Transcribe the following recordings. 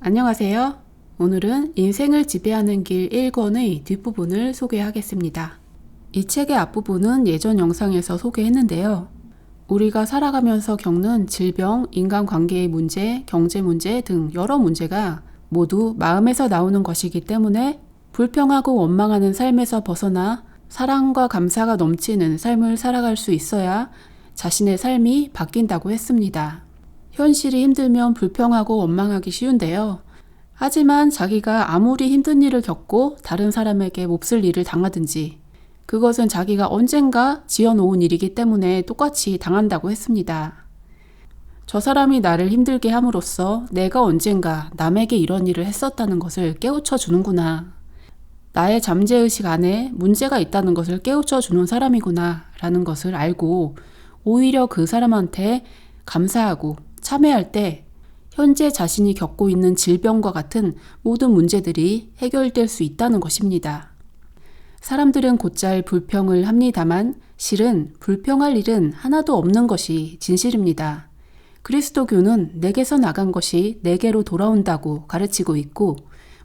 안녕하세요. 오늘은 인생을 지배하는 길 1권의 뒷부분을 소개하겠습니다. 이 책의 앞부분은 예전 영상에서 소개했는데요. 우리가 살아가면서 겪는 질병, 인간관계의 문제, 경제 문제 등 여러 문제가 모두 마음에서 나오는 것이기 때문에 불평하고 원망하는 삶에서 벗어나 사랑과 감사가 넘치는 삶을 살아갈 수 있어야 자신의 삶이 바뀐다고 했습니다. 현실이 힘들면 불평하고 원망하기 쉬운데요. 하지만 자기가 아무리 힘든 일을 겪고 다른 사람에게 몹쓸 일을 당하든지 그것은 자기가 언젠가 지어놓은 일이기 때문에 똑같이 당한다고 했습니다. 저 사람이 나를 힘들게 함으로써 내가 언젠가 남에게 이런 일을 했었다는 것을 깨우쳐 주는구나. 나의 잠재의식 안에 문제가 있다는 것을 깨우쳐 주는 사람이구나 라는 것을 알고 오히려 그 사람한테 감사하고 참회할 때 현재 자신이 겪고 있는 질병과 같은 모든 문제들이 해결될 수 있다는 것입니다. 사람들은 곧잘 불평을 합니다만 실은 불평할 일은 하나도 없는 것이 진실입니다. 그리스도교는 내게서 나간 것이 내게로 돌아온다고 가르치고 있고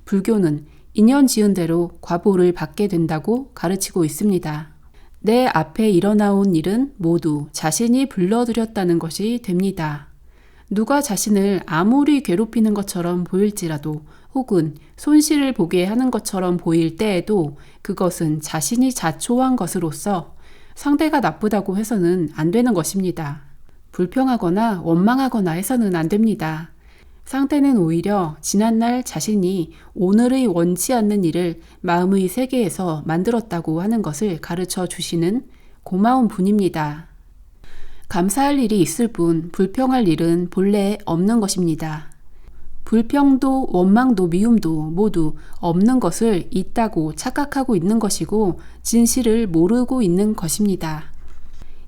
불교는 인연 지은 대로 과보를 받게 된다고 가르치고 있습니다. 내 앞에 일어나온 일은 모두 자신이 불러들였다는 것이 됩니다. 누가 자신을 아무리 괴롭히는 것처럼 보일지라도 혹은 손실을 보게 하는 것처럼 보일 때에도 그것은 자신이 자초한 것으로서 상대가 나쁘다고 해서는 안 되는 것입니다. 불평하거나 원망하거나 해서는 안 됩니다. 상대는 오히려 지난날 자신이 오늘의 원치 않는 일을 마음의 세계에서 만들었다고 하는 것을 가르쳐 주시는 고마운 분입니다. 감사할 일이 있을 뿐 불평할 일은 본래 없는 것입니다. 불평도 원망도 미움도 모두 없는 것을 있다고 착각하고 있는 것이고 진실을 모르고 있는 것입니다.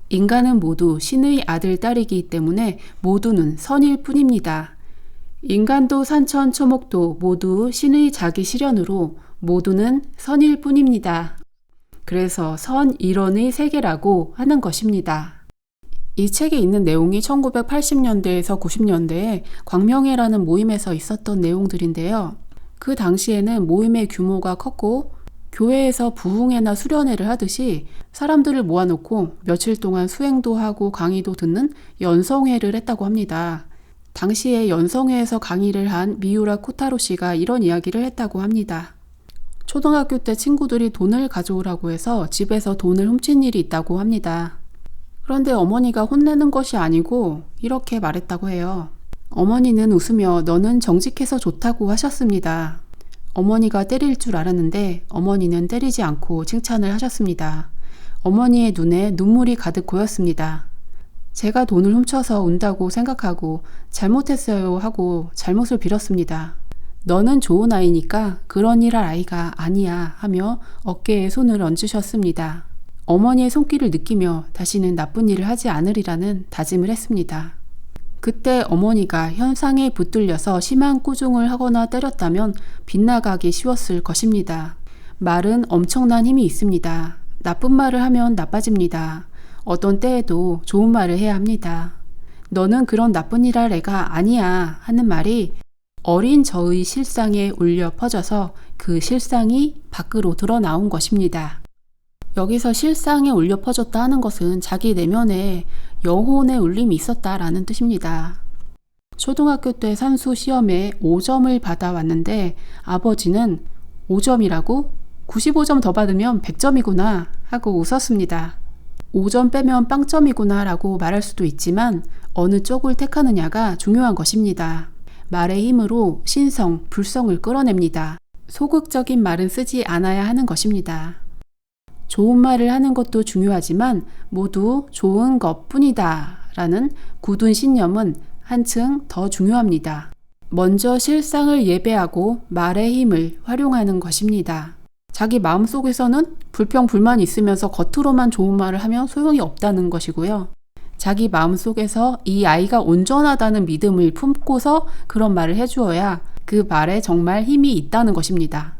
인간은 모두 신의 아들 딸이기 때문에 모두는 선일 뿐입니다. 인간도 산천 초목도 모두 신의 자기 실현으로 모두는 선일 뿐입니다. 그래서 선일원의 세계라고 하는 것입니다. 이 책에 있는 내용이 1980년대에서 90년대에 광명회라는 모임에서 있었던 내용들인데요. 그 당시에는 모임의 규모가 컸고 교회에서 부흥회나 수련회를 하듯이 사람들을 모아놓고 며칠 동안 수행도 하고 강의도 듣는 연성회를 했다고 합니다. 당시에 연성회에서 강의를 한 미우라 코타로 씨가 이런 이야기를 했다고 합니다. 초등학교 때 친구들이 돈을 가져오라고 해서 집에서 돈을 훔친 일이 있다고 합니다. 그런데 어머니가 혼내는 것이 아니고 이렇게 말했다고 해요. 어머니는 웃으며 너는 정직해서 좋다고 하셨습니다. 어머니가 때릴 줄 알았는데 어머니는 때리지 않고 칭찬을 하셨습니다. 어머니의 눈에 눈물이 가득 고였습니다. 제가 돈을 훔쳐서 운다고 생각하고 잘못했어요 하고 잘못을 빌었습니다. 너는 좋은 아이니까 그런 일 할 아이가 아니야 하며 어깨에 손을 얹으셨습니다. 어머니의 손길을 느끼며 다시는 나쁜 일을 하지 않으리라는 다짐을 했습니다. 그때 어머니가 현상에 붙들려서 심한 꾸중을 하거나 때렸다면 빗나가기 쉬웠을 것입니다. 말은 엄청난 힘이 있습니다. 나쁜 말을 하면 나빠집니다. 어떤 때에도 좋은 말을 해야 합니다. 너는 그런 나쁜 일 할 애가 아니야 하는 말이 어린 저의 실상에 울려 퍼져서 그 실상이 밖으로 드러나온 것입니다. 여기서 실상에 울려 퍼졌다 하는 것은 자기 내면에 영혼의 울림이 있었다라는 뜻입니다. 초등학교 때 산수 시험에 5점을 받아왔는데 아버지는 5점이라고? 95점 더 받으면 100점이구나 하고 웃었습니다. 5점 빼면 빵점이구나 라고 말할 수도 있지만 어느 쪽을 택하느냐가 중요한 것입니다. 말의 힘으로 신성, 불성을 끌어냅니다. 소극적인 말은 쓰지 않아야 하는 것입니다. 좋은 말을 하는 것도 중요하지만 모두 좋은 것뿐이다 라는 굳은 신념은 한층 더 중요합니다. 먼저 실상을 예배하고 말의 힘을 활용하는 것입니다. 자기 마음속에서는 불평, 불만이 있으면서 겉으로만 좋은 말을 하면 소용이 없다는 것이고요. 자기 마음속에서 이 아이가 온전하다는 믿음을 품고서 그런 말을 해주어야 그 말에 정말 힘이 있다는 것입니다.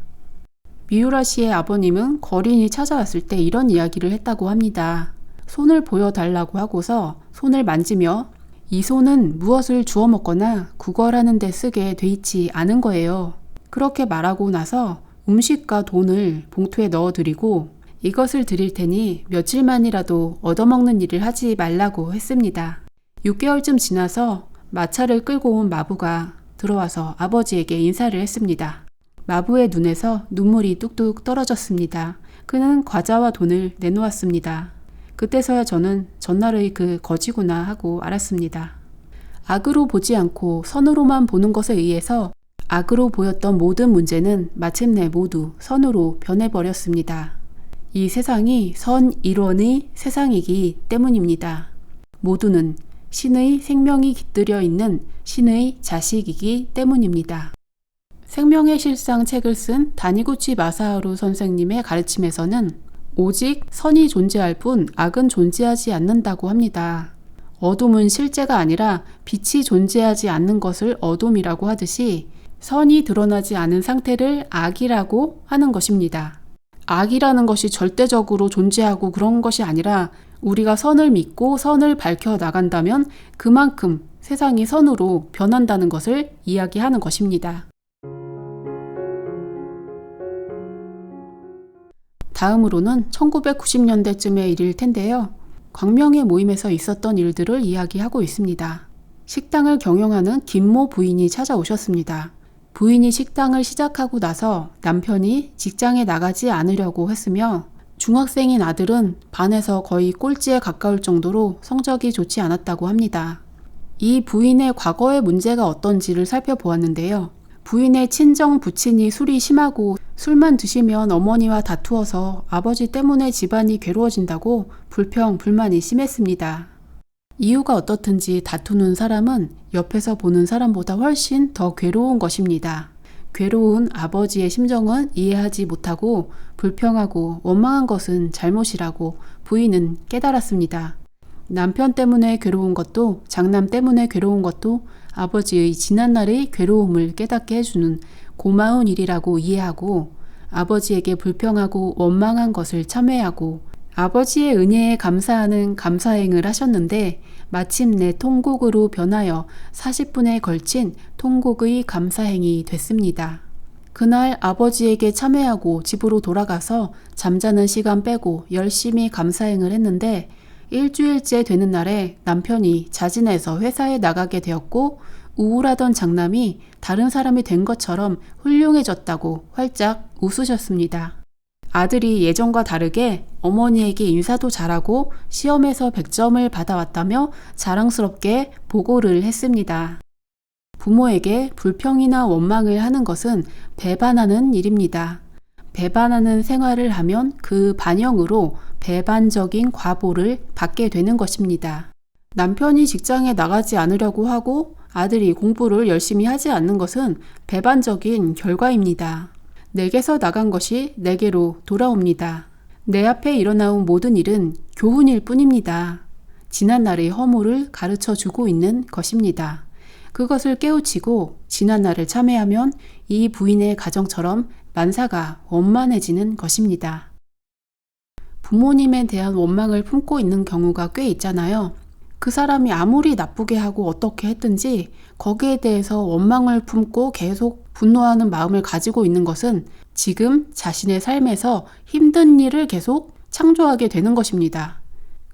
미우라 씨의 아버님은 거린이 찾아왔을 때 이런 이야기를 했다고 합니다. 손을 보여달라고 하고서 손을 만지며 이 손은 무엇을 주워 먹거나 구걸하는 데 쓰게 돼 있지 않은 거예요. 그렇게 말하고 나서 음식과 돈을 봉투에 넣어드리고 이것을 드릴 테니 며칠만이라도 얻어먹는 일을 하지 말라고 했습니다. 6개월쯤 지나서 마차를 끌고 온 마부가 들어와서 아버지에게 인사를 했습니다. 마부의 눈에서 눈물이 뚝뚝 떨어졌습니다. 그는 과자와 돈을 내놓았습니다. 그때서야 저는 전날의 그 거지구나 하고 알았습니다. 악으로 보지 않고 선으로만 보는 것에 의해서 악으로 보였던 모든 문제는 마침내 모두 선으로 변해버렸습니다. 이 세상이 선 일원의 세상이기 때문입니다. 모두는 신의 생명이 깃들여 있는 신의 자식이기 때문입니다. 생명의 실상 책을 쓴 다니구치 마사하루 선생님의 가르침에서는 오직 선이 존재할 뿐 악은 존재하지 않는다고 합니다. 어둠은 실제가 아니라 빛이 존재하지 않는 것을 어둠이라고 하듯이 선이 드러나지 않은 상태를 악이라고 하는 것입니다. 악이라는 것이 절대적으로 존재하고 그런 것이 아니라 우리가 선을 믿고 선을 밝혀 나간다면 그만큼 세상이 선으로 변한다는 것을 이야기하는 것입니다. 다음으로는 1990년대쯤의 일일 텐데요. 광명의 모임에서 있었던 일들을 이야기하고 있습니다. 식당을 경영하는 김모 부인이 찾아오셨습니다. 부인이 식당을 시작하고 나서 남편이 직장에 나가지 않으려고 했으며 중학생인 아들은 반에서 거의 꼴찌에 가까울 정도로 성적이 좋지 않았다고 합니다. 이 부인의 과거의 문제가 어떤지를 살펴보았는데요. 부인의 친정 부친이 술이 심하고 술만 드시면 어머니와 다투어서 아버지 때문에 집안이 괴로워진다고 불평, 불만이 심했습니다. 이유가 어떻든지 다투는 사람은 옆에서 보는 사람보다 훨씬 더 괴로운 것입니다. 괴로운 아버지의 심정은 이해하지 못하고 불평하고 원망한 것은 잘못이라고 부인은 깨달았습니다. 남편 때문에 괴로운 것도 장남 때문에 괴로운 것도 아버지의 지난날의 괴로움을 깨닫게 해주는 고마운 일이라고 이해하고 아버지에게 불평하고 원망한 것을 참회하고 아버지의 은혜에 감사하는 감사행을 하셨는데 마침내 통곡으로 변하여 40분에 걸친 통곡의 감사행이 됐습니다. 그날 아버지에게 참회하고 집으로 돌아가서 잠자는 시간 빼고 열심히 감사행을 했는데 일주일째 되는 날에 남편이 자진해서 회사에 나가게 되었고 우울하던 장남이 다른 사람이 된 것처럼 훌륭해졌다고 활짝 웃으셨습니다. 아들이 예전과 다르게 어머니에게 인사도 잘하고 시험에서 100점을 받아왔다며 자랑스럽게 보고를 했습니다. 부모에게 불평이나 원망을 하는 것은 배반하는 일입니다. 배반하는 생활을 하면 그 반영으로 배반적인 과보를 받게 되는 것입니다. 남편이 직장에 나가지 않으려고 하고 아들이 공부를 열심히 하지 않는 것은 배반적인 결과입니다. 내게서 나간 것이 내게로 돌아옵니다. 내 앞에 일어나온 모든 일은 교훈일 뿐입니다. 지난날의 허물을 가르쳐 주고 있는 것입니다. 그것을 깨우치고 지난날을 참회하면 이 부인의 가정처럼 만사가 원만해지는 것입니다. 부모님에 대한 원망을 품고 있는 경우가 꽤 있잖아요. 그 사람이 아무리 나쁘게 하고 어떻게 했든지 거기에 대해서 원망을 품고 계속 분노하는 마음을 가지고 있는 것은 지금 자신의 삶에서 힘든 일을 계속 창조하게 되는 것입니다.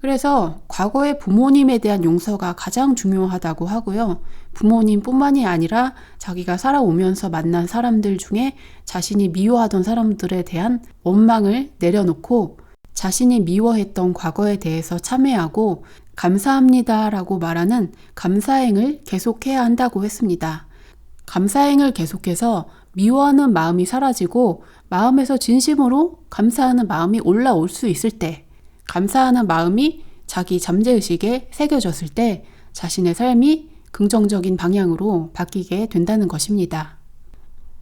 그래서 과거의 부모님에 대한 용서가 가장 중요하다고 하고요. 부모님뿐만이 아니라 자기가 살아오면서 만난 사람들 중에 자신이 미워하던 사람들에 대한 원망을 내려놓고 자신이 미워했던 과거에 대해서 참회하고 감사합니다 라고 말하는 감사행을 계속해야 한다고 했습니다. 감사행을 계속해서 미워하는 마음이 사라지고 마음에서 진심으로 감사하는 마음이 올라올 수 있을 때, 감사하는 마음이 자기 잠재의식에 새겨졌을 때 자신의 삶이 긍정적인 방향으로 바뀌게 된다는 것입니다.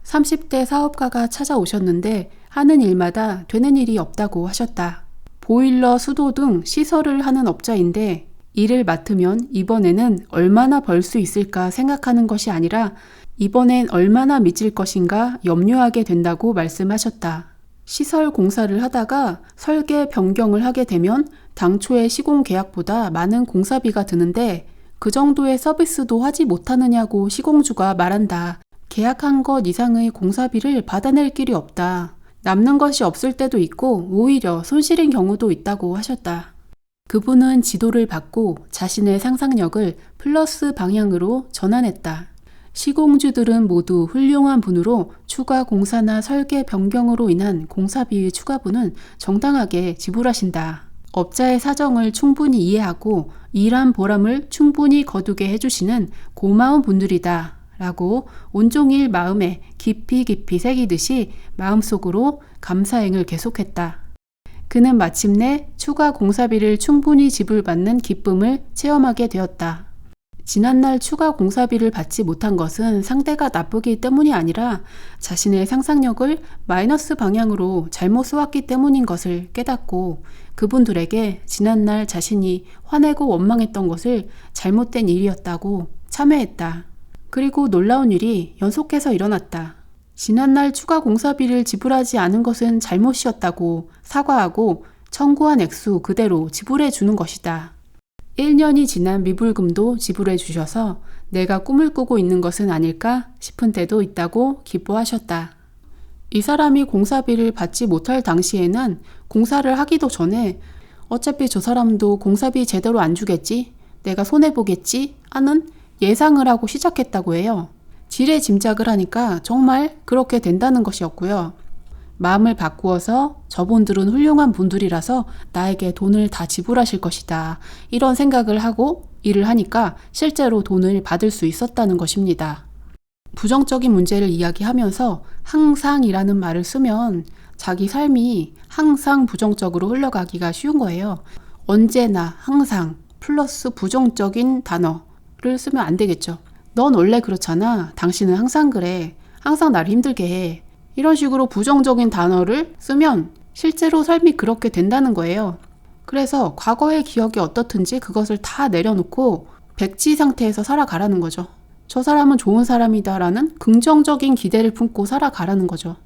30대 사업가가 찾아오셨는데 하는 일마다 되는 일이 없다고 하셨다. 보일러, 수도 등 시설을 하는 업자인데 일을 맡으면 이번에는 얼마나 벌 수 있을까 생각하는 것이 아니라 이번엔 얼마나 미칠 것인가 염려하게 된다고 말씀하셨다. 시설 공사를 하다가 설계 변경을 하게 되면 당초의 시공 계약보다 많은 공사비가 드는데 그 정도의 서비스도 하지 못하느냐고 시공주가 말한다. 계약한 것 이상의 공사비를 받아낼 길이 없다. 남는 것이 없을 때도 있고 오히려 손실인 경우도 있다고 하셨다. 그분은 지도를 받고 자신의 상상력을 플러스 방향으로 전환했다. 시공주들은 모두 훌륭한 분으로 추가 공사나 설계 변경으로 인한 공사비의 추가분은 정당하게 지불하신다. 업자의 사정을 충분히 이해하고 일한 보람을 충분히 거두게 해주시는 고마운 분들이다 라고 온종일 마음에 깊이 새기듯이 마음속으로 감사행을 계속했다. 그는 마침내 추가 공사비를 충분히 지불받는 기쁨을 체험하게 되었다. 지난날 추가 공사비를 받지 못한 것은 상대가 나쁘기 때문이 아니라 자신의 상상력을 마이너스 방향으로 잘못 쏘았기 때문인 것을 깨닫고 그분들에게 지난날 자신이 화내고 원망했던 것을 잘못된 일이었다고 참회했다. 그리고 놀라운 일이 연속해서 일어났다. 지난날 추가 공사비를 지불하지 않은 것은 잘못이었다고 사과하고 청구한 액수 그대로 지불해 주는 것이다. 1년이 지난 미불금도 지불해 주셔서 내가 꿈을 꾸고 있는 것은 아닐까 싶은 때도 있다고 기뻐하셨다. 이 사람이 공사비를 받지 못할 당시에는 공사를 하기도 전에 어차피 저 사람도 공사비 제대로 안 주겠지? 내가 손해보겠지? 하는 예상을 하고 시작했다고 해요. 지레 짐작을 하니까 정말 그렇게 된다는 것이었고요. 마음을 바꾸어서 저분들은 훌륭한 분들이라서 나에게 돈을 다 지불하실 것이다. 이런 생각을 하고 일을 하니까 실제로 돈을 받을 수 있었다는 것입니다. 부정적인 문제를 이야기하면서 항상이라는 말을 쓰면 자기 삶이 항상 부정적으로 흘러가기가 쉬운 거예요. 언제나 항상 플러스 부정적인 단어를 쓰면 안 되겠죠. 넌 원래 그렇잖아. 당신은 항상 그래. 항상 나를 힘들게 해. 이런 식으로 부정적인 단어를 쓰면 실제로 삶이 그렇게 된다는 거예요. 그래서 과거의 기억이 어떻든지 그것을 다 내려놓고 백지 상태에서 살아가라는 거죠. 저 사람은 좋은 사람이다라는 긍정적인 기대를 품고 살아가라는 거죠.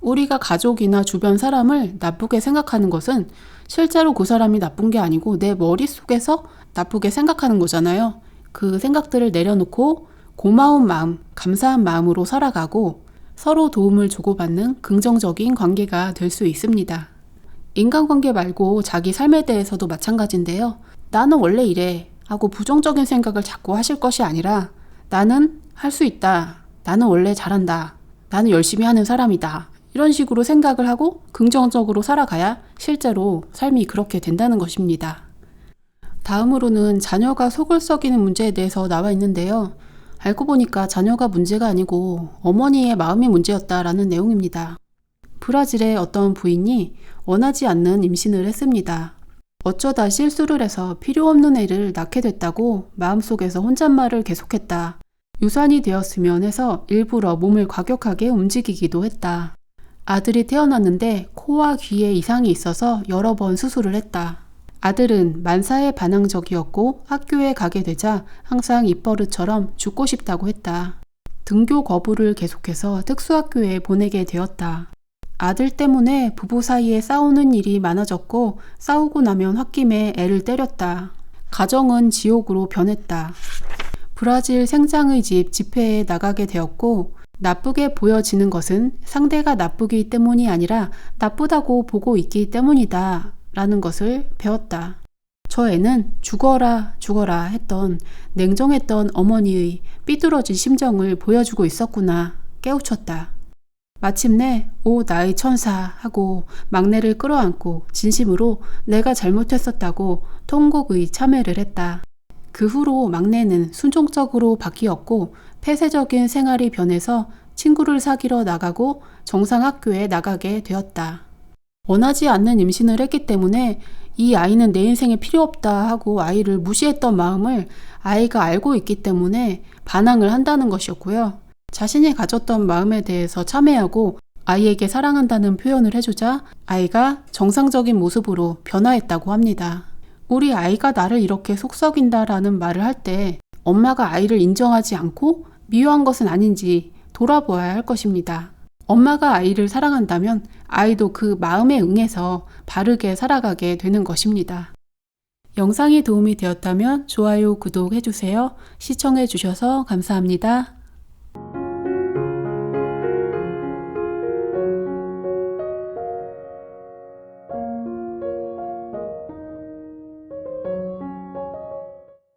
우리가 가족이나 주변 사람을 나쁘게 생각하는 것은 실제로 그 사람이 나쁜 게 아니고 내 머릿속에서 나쁘게 생각하는 거잖아요. 그 생각들을 내려놓고 고마운 마음, 감사한 마음으로 살아가고 서로 도움을 주고받는 긍정적인 관계가 될 수 있습니다. 인간관계 말고 자기 삶에 대해서도 마찬가지인데요. 나는 원래 이래 하고 부정적인 생각을 자꾸 하실 것이 아니라 나는 할 수 있다. 나는 원래 잘한다. 나는 열심히 하는 사람이다. 이런 식으로 생각을 하고 긍정적으로 살아가야 실제로 삶이 그렇게 된다는 것입니다. 다음으로는 자녀가 속을 썩이는 문제에 대해서 나와 있는데요. 알고 보니까 자녀가 문제가 아니고 어머니의 마음이 문제였다라는 내용입니다. 브라질의 어떤 부인이 원하지 않는 임신을 했습니다. 어쩌다 실수를 해서 필요 없는 애를 낳게 됐다고 마음속에서 혼잣말을 계속했다. 유산이 되었으면 해서 일부러 몸을 과격하게 움직이기도 했다. 아들이 태어났는데 코와 귀에 이상이 있어서 여러 번 수술을 했다. 아들은 만사에 반항적이었고 학교에 가게 되자 항상 입버릇처럼 죽고 싶다고 했다. 등교 거부를 계속해서 특수학교에 보내게 되었다. 아들 때문에 부부 사이에 싸우는 일이 많아졌고 싸우고 나면 홧김에 애를 때렸다. 가정은 지옥으로 변했다. 브라질 생장의 집 집회에 나가게 되었고 나쁘게 보여지는 것은 상대가 나쁘기 때문이 아니라 나쁘다고 보고 있기 때문이다. 라는 것을 배웠다. 저 애는 죽어라 했던 냉정했던 어머니의 삐뚤어진 심정을 보여주고 있었구나 깨우쳤다. 마침내 오 나의 천사 하고 막내를 끌어안고 진심으로 내가 잘못했었다고 통곡의 참회를 했다. 그 후로 막내는 순종적으로 바뀌었고 폐쇄적인 생활이 변해서 친구를 사귀러 나가고 정상학교에 나가게 되었다. 원하지 않는 임신을 했기 때문에 이 아이는 내 인생에 필요 없다 하고 아이를 무시했던 마음을 아이가 알고 있기 때문에 반항을 한다는 것이었고요. 자신이 가졌던 마음에 대해서 참회하고 아이에게 사랑한다는 표현을 해주자 아이가 정상적인 모습으로 변화했다고 합니다. 우리 아이가 나를 이렇게 속썩인다라는 말을 할 때 엄마가 아이를 인정하지 않고 미워한 것은 아닌지 돌아보아야 할 것입니다. 엄마가 아이를 사랑한다면 아이도 그 마음에 응해서 바르게 살아가게 되는 것입니다. 영상이 도움이 되었다면 좋아요, 구독해주세요. 시청해주셔서 감사합니다.